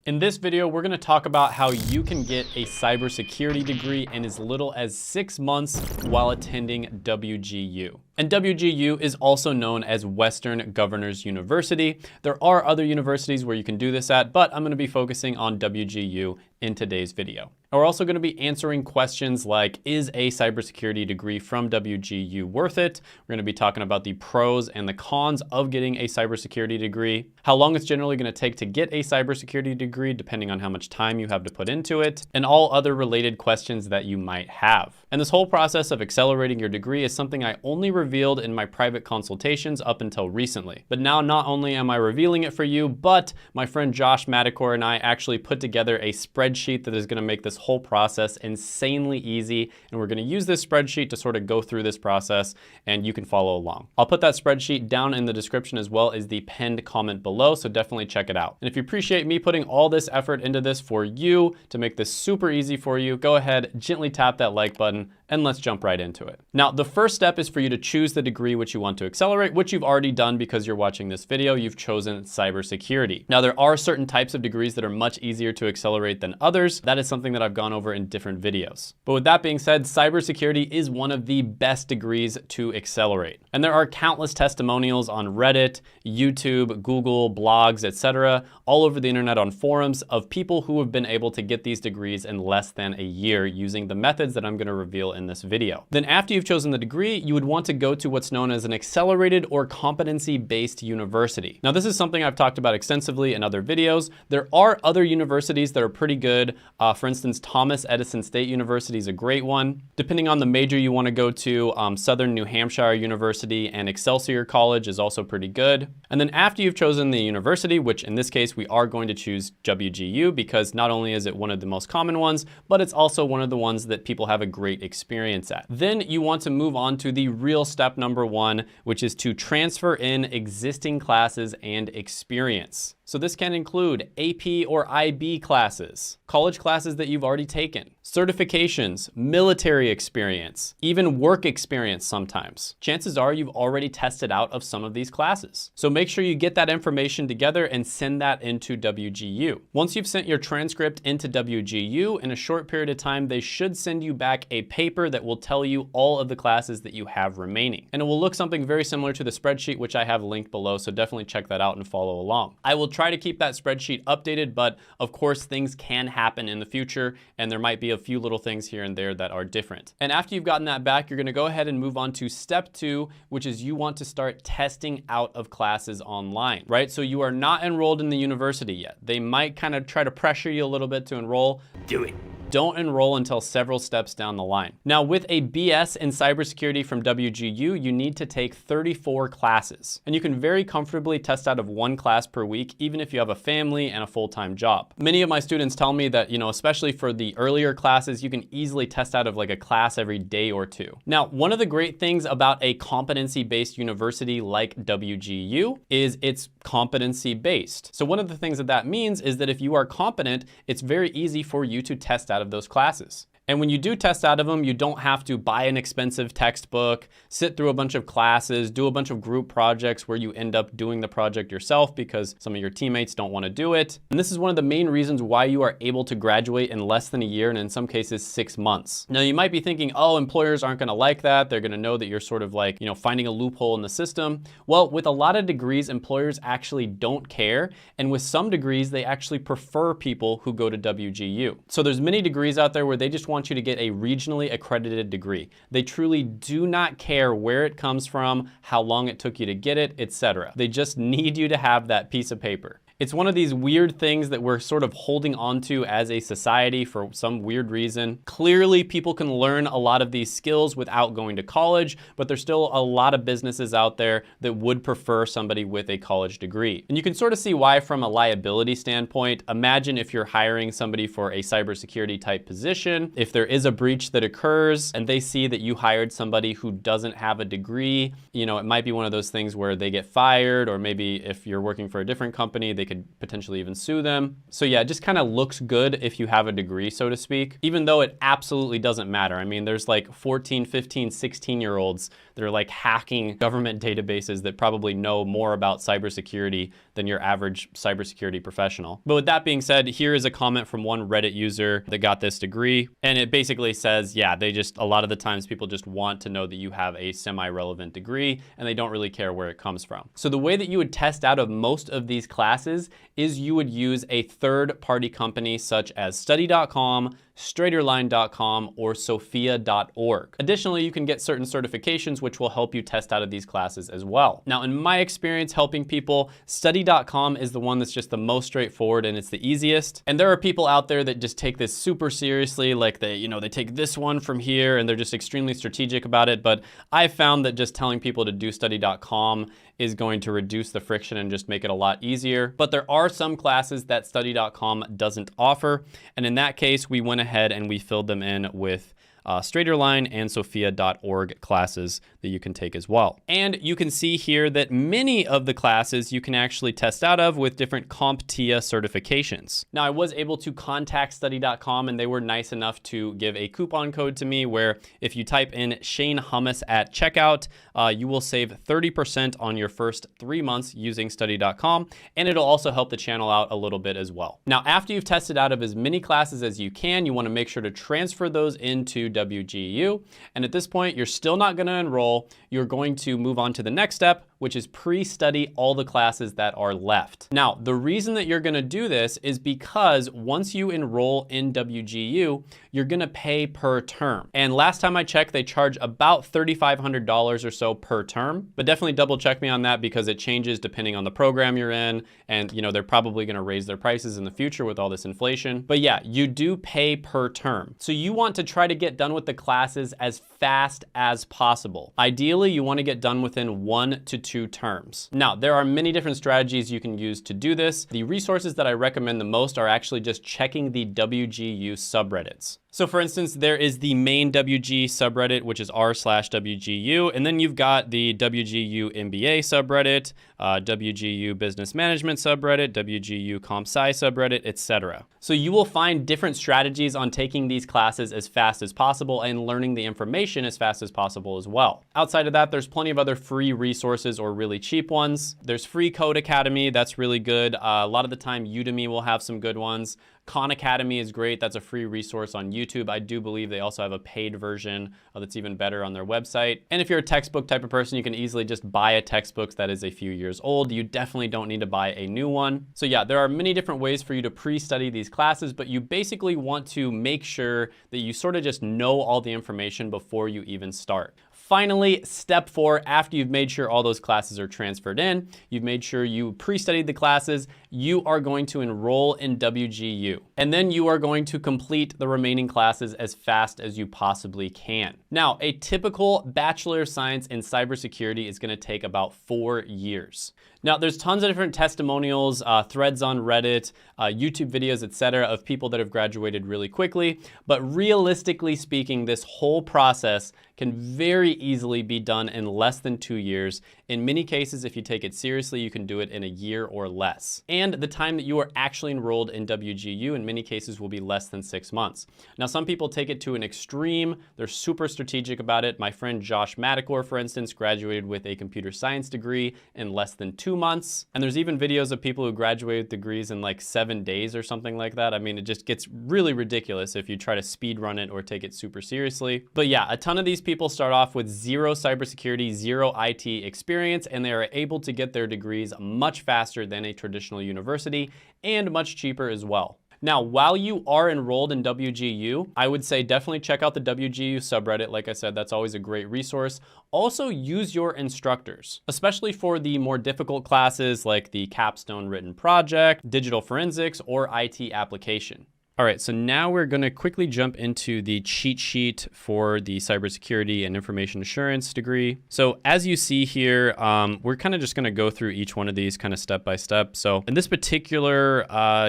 In this video, we're gonna talk about how you can get a cybersecurity degree in as little as 6 months while attending WGU. And WGU is also known as Western Governors University. There are other universities where you can do this at, but I'm gonna be focusing on WGU in today's video. And we're also gonna be answering questions like, is a cybersecurity degree from WGU worth it? We're gonna be talking about the pros and the cons of getting a cybersecurity degree, how long it's generally gonna take to get a cybersecurity degree, depending on how much time you have to put into it, and all other related questions that you might have. And this whole process of accelerating your degree is something I only revealed in my private consultations up until recently. But now not only am I revealing it for you, but my friend Josh Madicor and I actually put together a spreadsheet that is gonna make this whole process insanely easy. And we're gonna use this spreadsheet to sort of go through this process and you can follow along. I'll put that spreadsheet down in the description as well as the pinned comment below, so definitely check it out. And if you appreciate me putting all this effort into this for you to make this super easy for you, go ahead, gently tap that like button, and let's jump right into it. Now, the first step is for you to choose the degree which you want to accelerate, which you've already done because you're watching this video. You've chosen cybersecurity. Now, there are certain types of degrees that are much easier to accelerate than others. That is something that I've gone over in different videos. But with that being said, cybersecurity is one of the best degrees to accelerate. And there are countless testimonials on Reddit, YouTube, Google, blogs, etc., all over the internet on forums of people who have been able to get these degrees in less than a year using the methods that I'm going to reveal in this video. Then after you've chosen the degree, you would want to go to what's known as an accelerated or competency-based university. Now, this is something I've talked about extensively in other videos. There are other universities that are pretty good. For instance, Thomas Edison State University is a great one. Depending on the major you want to go to, Southern New Hampshire University and Excelsior College is also pretty good. And then after you've chosen the university, which in this case we are going to choose WGU because not only is it one of the most common ones, but it's also one of the ones that people have a great experience at. Then you want to move on to the real step number one, which is to transfer in existing classes and experience. So this can include AP or IB classes, college classes that you've already taken, certifications, military experience, even work experience sometimes. Chances are you've already tested out of some of these classes. So make sure you get that information together and send that into WGU. Once you've sent your transcript into WGU, in a short period of time, they should send you back a paper that will tell you all of the classes that you have remaining. And it will look something very similar to the spreadsheet, which I have linked below, so definitely check that out and follow along. I will try to keep that spreadsheet updated, but of course things can happen in the future and there might be a few little things here and there that are different. And after you've gotten that back, you're gonna go ahead and move on to step 2, which is you want to start testing out of classes online, right? So you are not enrolled in the university yet. They might kind of try to pressure you a little bit to enroll. Do it. Don't enroll until several steps down the line. Now, with a BS in cybersecurity from WGU, you need to take 34 classes. And you can very comfortably test out of 1 class per week, even if you have a family and a full-time job. Many of my students tell me that, especially for the earlier classes, you can easily test out of like a class every day or 2. Now, one of the great things about a competency-based university like WGU is it's competency-based. So one of the things that that means is that if you are competent, it's very easy for you to test out of those classes. And when you do test out of them, you don't have to buy an expensive textbook, sit through a bunch of classes, do a bunch of group projects where you end up doing the project yourself because some of your teammates don't want to do it. And this is one of the main reasons why you are able to graduate in less than a year and in some cases 6 months. Now you might be thinking, oh, employers aren't going to like that. They're going to know that you're sort of like, finding a loophole in the system. Well, with a lot of degrees, employers actually don't care. And with some degrees, they actually prefer people who go to WGU. So there's many degrees out there where they just want you to get a regionally accredited degree. They truly do not care where it comes from, how long it took you to get it, etc. They just need you to have that piece of paper. It's one of these weird things that we're sort of holding onto as a society for some weird reason. Clearly, people can learn a lot of these skills without going to college, but there's still a lot of businesses out there that would prefer somebody with a college degree. And you can sort of see why from a liability standpoint. Imagine if you're hiring somebody for a cybersecurity type position. If there is a breach that occurs and they see that you hired somebody who doesn't have a degree, it might be one of those things where they get fired, or maybe if you're working for a different company, they could potentially even sue them. So yeah, it just kind of looks good if you have a degree, so to speak, even though it absolutely doesn't matter. I mean, there's like 14, 15, 16-year-olds They're like hacking government databases that probably know more about cybersecurity than your average cybersecurity professional. But with that being said, here is a comment from one Reddit user that got this degree. And it basically says, yeah, a lot of the times people just want to know that you have a semi-relevant degree and they don't really care where it comes from. So the way that you would test out of most of these classes is you would use a third-party company such as study.com, straighterline.com, or sophia.org. Additionally, you can get certain certifications which will help you test out of these classes as well. Now, in my experience helping people, study.com is the one that's just the most straightforward and it's the easiest. And there are people out there that just take this super seriously, like they take this one from here and they're just extremely strategic about it. But I've found that just telling people to do study.com is going to reduce the friction and just make it a lot easier. But there are some classes that study.com doesn't offer. And in that case, we went ahead and we filled them in with Straighterline and sophia.org classes that you can take as well. And you can see here that many of the classes you can actually test out of with different CompTIA certifications. Now, I was able to contact study.com and they were nice enough to give a coupon code to me where if you type in Shane Hummus at checkout, you will save 30% on your first 3 months using study.com, and it'll also help the channel out a little bit as well. Now, after you've tested out of as many classes as you can, you want to make sure to transfer those into WGU. And at this point, you're still not going to enroll. You're going to move on to the next step, which is pre-study all the classes that are left. Now, the reason that you're going to do this is because once you enroll in WGU, you're going to pay per term. And last time I checked, they charge about $3,500 or so per term, but definitely double check me on that because it changes depending on the program you're in. And they're probably going to raise their prices in the future with all this inflation. But yeah, you do pay per term. So you want to try to get done with the classes as fast as possible. Ideally, you want to get done within 1 to 2 terms. Now, there are many different strategies you can use to do this. The resources that I recommend the most are actually just checking the WGU subreddits. So for instance, there is the main WG subreddit, which is r/WGU, and then you've got the WGU MBA subreddit, WGU Business Management subreddit, WGU Comp Sci subreddit, etc. So you will find different strategies on taking these classes as fast as possible and learning the information as fast as possible as well. Outside of that, there's plenty of other free resources or really cheap ones. There's Free Code Academy, that's really good. A lot of the time, Udemy will have some good ones. Khan Academy is great. That's a free resource on YouTube. I do believe they also have a paid version that's even better on their website. And if you're a textbook type of person, you can easily just buy a textbook that is a few years old. You definitely don't need to buy a new one. So yeah, there are many different ways for you to pre-study these classes, but you basically want to make sure that you sort of just know all the information before you even start. Finally, step 4, after you've made sure all those classes are transferred in, you've made sure you pre-studied the classes, you are going to enroll in WGU. And then you are going to complete the remaining classes as fast as you possibly can. Now, a typical Bachelor of Science in Cybersecurity is going to take about 4 years. Now, there's tons of different testimonials, threads on Reddit, YouTube videos, etc., of people that have graduated really quickly. But realistically speaking, this whole process can very easily be done in less than 2 years. In many cases, if you take it seriously, you can do it in a year or less. And the time that you are actually enrolled in WGU in many cases will be less than 6 months. Now, some people take it to an extreme. They're super strategic about it. My friend Josh Madakor, for instance, graduated with a computer science degree in less than 2 months. And there's even videos of people who graduate with degrees in like 7 days or something like that. I mean, it just gets really ridiculous if you try to speed run it or take it super seriously. But yeah, a ton of these people start off with zero cybersecurity, zero IT experience, and they are able to get their degrees much faster than a traditional university and much cheaper as well. Now, while you are enrolled in WGU, I would say definitely check out the WGU subreddit. Like I said, that's always a great resource. Also use your instructors, especially for the more difficult classes like the capstone written project, digital forensics, or IT application. All right, so now we're gonna quickly jump into the cheat sheet for the cybersecurity and information assurance degree. So as you see here, we're kind of just gonna go through each one of these kind of step by step. So in this particular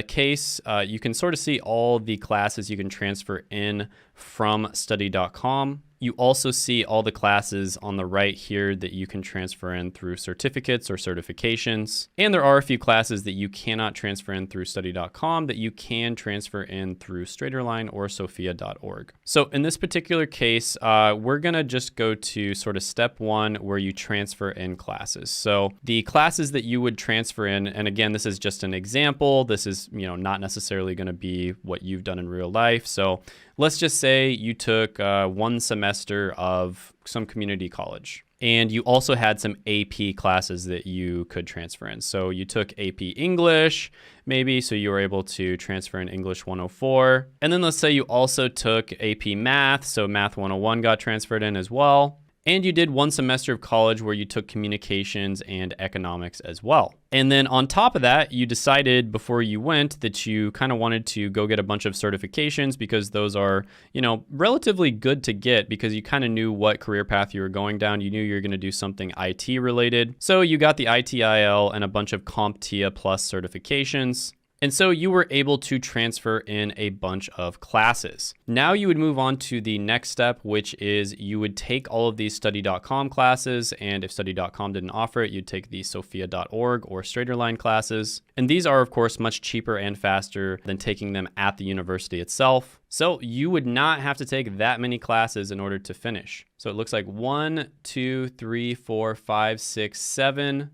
case, you can sort of see all the classes you can transfer in from study.com. You also see all the classes on the right here that you can transfer in through certificates or certifications. And there are a few classes that you cannot transfer in through study.com that you can transfer in through Straighterline or sophia.org. So in this particular case, we're gonna just go to sort of step one where you transfer in classes. So the classes that you would transfer in, and again, this is just an example. This is, not necessarily gonna be what you've done in real life. So let's just say you took 1 semester of some community college, and you also had some AP classes that you could transfer in. So you took AP English, maybe, so you were able to transfer in English 104. And then let's say you also took AP Math, so Math 101 got transferred in as well. And you did 1 semester of college where you took communications and economics as well. And then on top of that, you decided before you went that you kind of wanted to go get a bunch of certifications because those are, relatively good to get because you kind of knew what career path you were going down. You knew you were going to do something IT related. So you got the ITIL and a bunch of CompTIA Plus certifications. And so you were able to transfer in a bunch of classes. Now you would move on to the next step, which is you would take all of these study.com classes, and if study.com didn't offer it, you'd take the sophia.org or Straighterline classes. And these are, of course, much cheaper and faster than taking them at the university itself. So you would not have to take that many classes in order to finish. So it looks like 1, 2, 3, 4, 5, 6, 7,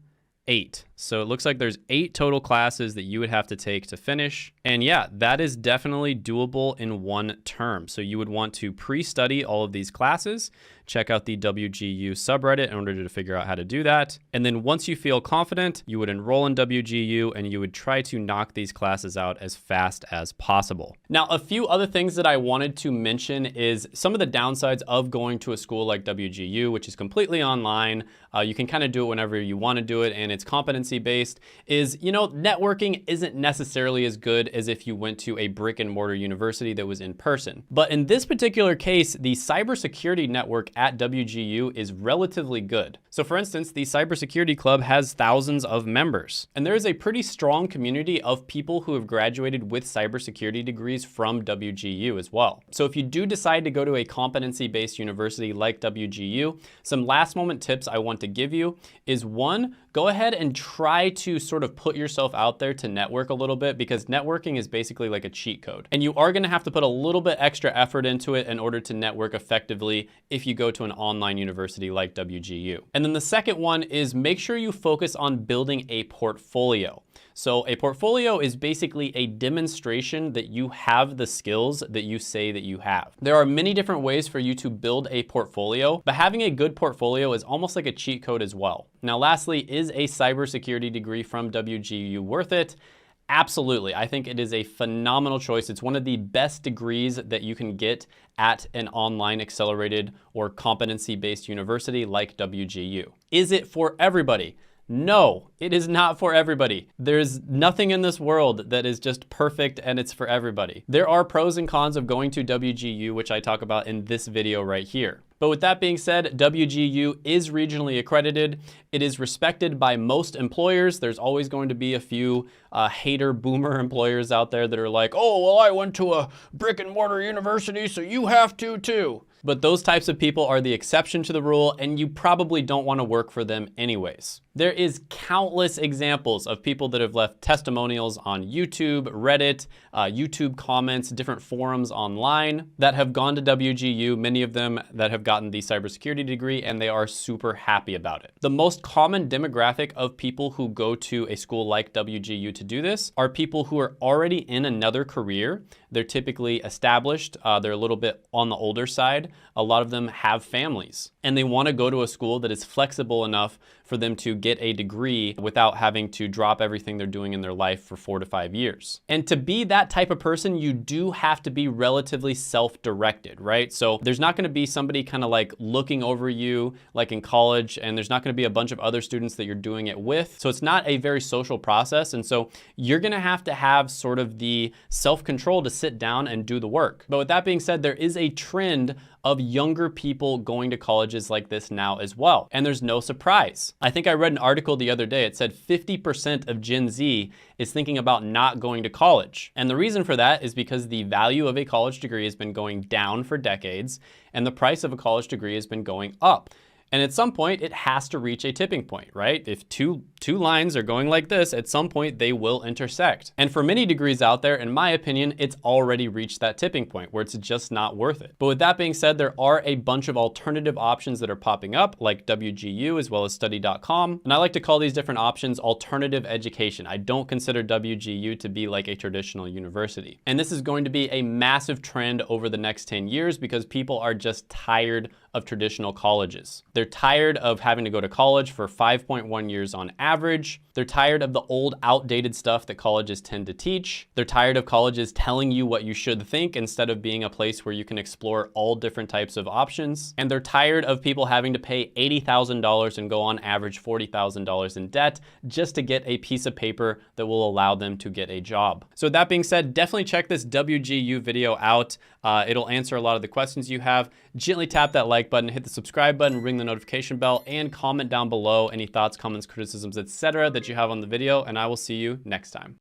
8. So it looks like there's 8 total classes that you would have to take to finish. And yeah, that is definitely doable in 1 term. So you would want to pre-study all of these classes, check out the WGU subreddit in order to figure out how to do that. And then once you feel confident, you would enroll in WGU and you would try to knock these classes out as fast as possible. Now, a few other things that I wanted to mention is some of the downsides of going to a school like WGU, which is completely online. You can kind of do it whenever you want to do it, and it's competency based, is, networking isn't necessarily as good as if you went to a brick and mortar university that was in person. But in this particular case, the cybersecurity network at WGU is relatively good. So for instance, the Cybersecurity Club has thousands of members, and there is a pretty strong community of people who have graduated with cybersecurity degrees from WGU as well. So if you do decide to go to a competency-based university like WGU, some last moment tips I want to give you is 1, go ahead and try to sort of put yourself out there to network a little bit, because networking is basically like a cheat code. And you are gonna have to put a little bit extra effort into it in order to network effectively if you go to an online university like WGU. And then the second one is make sure you focus on building a portfolio. So a portfolio is basically a demonstration that you have the skills that you say that you have. There are many different ways for you to build a portfolio, but having a good portfolio is almost like a cheat code as well. Now, lastly, is a cybersecurity degree from WGU worth it? Absolutely. I think it is a phenomenal choice. It's one of the best degrees that you can get at an online accelerated or competency-based university like WGU. Is it for everybody? No, it is not for everybody. There's nothing in this world that is just perfect and it's for everybody. There are pros and cons of going to WGU, which I talk about in this video right here. But with that being said, WGU is regionally accredited. It is respected by most employers. There's always going to be a few hater boomer employers out there that are like, oh, well, I went to a brick and mortar university, so you have to too. But those types of people are the exception to the rule, and you probably don't want to work for them anyways. There is countless examples of people that have left testimonials on YouTube, Reddit, YouTube comments, different forums online that have gone to WGU, many of them that have gotten the cybersecurity degree, and they are super happy about it. The most common demographic of people who go to a school like WGU to do this are people who are already in another career. They're typically established. They're a little bit on the older side. A lot of them have families, and they want to go to a school that is flexible enough for them to get a degree without having to drop everything they're doing in their life for 4 to 5 years. And to be that type of person, you do have to be relatively self-directed, right? So there's not going to be somebody kind of like looking over you like in college, and there's not going to be a bunch of other students that you're doing it with. So it's not a very social process. And so you're gonna have to have sort of the self-control to sit down and do the work. But with that being said, there is a trend of younger people going to colleges like this now as well. And there's no surprise. I think I read an article the other day. It said 50% of Gen Z is thinking about not going to college. And the reason for that is because the value of a college degree has been going down for decades, and the price of a college degree has been going up. And at some point, it has to reach a tipping point, right? If two lines are going like this, at some point they will intersect. And for many degrees out there, in my opinion, it's already reached that tipping point where it's just not worth it. But with that being said, there are a bunch of alternative options that are popping up, like WGU as well as study.com. And I like to call these different options alternative education. I don't consider WGU to be like a traditional university. And this is going to be a massive trend over the next 10 years because people are just tired of traditional colleges. They're tired of having to go to college for 5.1 years on average. They're tired of the old, outdated stuff that colleges tend to teach. They're tired of colleges telling you what you should think instead of being a place where you can explore all different types of options. And they're tired of people having to pay $80,000 and go on average $40,000 in debt just to get a piece of paper that will allow them to get a job. So with that being said, definitely check this WGU video out. It'll answer a lot of the questions you have. Gently tap that like button, hit the subscribe button, ring the notification bell, and comment down below any thoughts, comments, criticisms, etc. that you have on the video, and I will see you next time.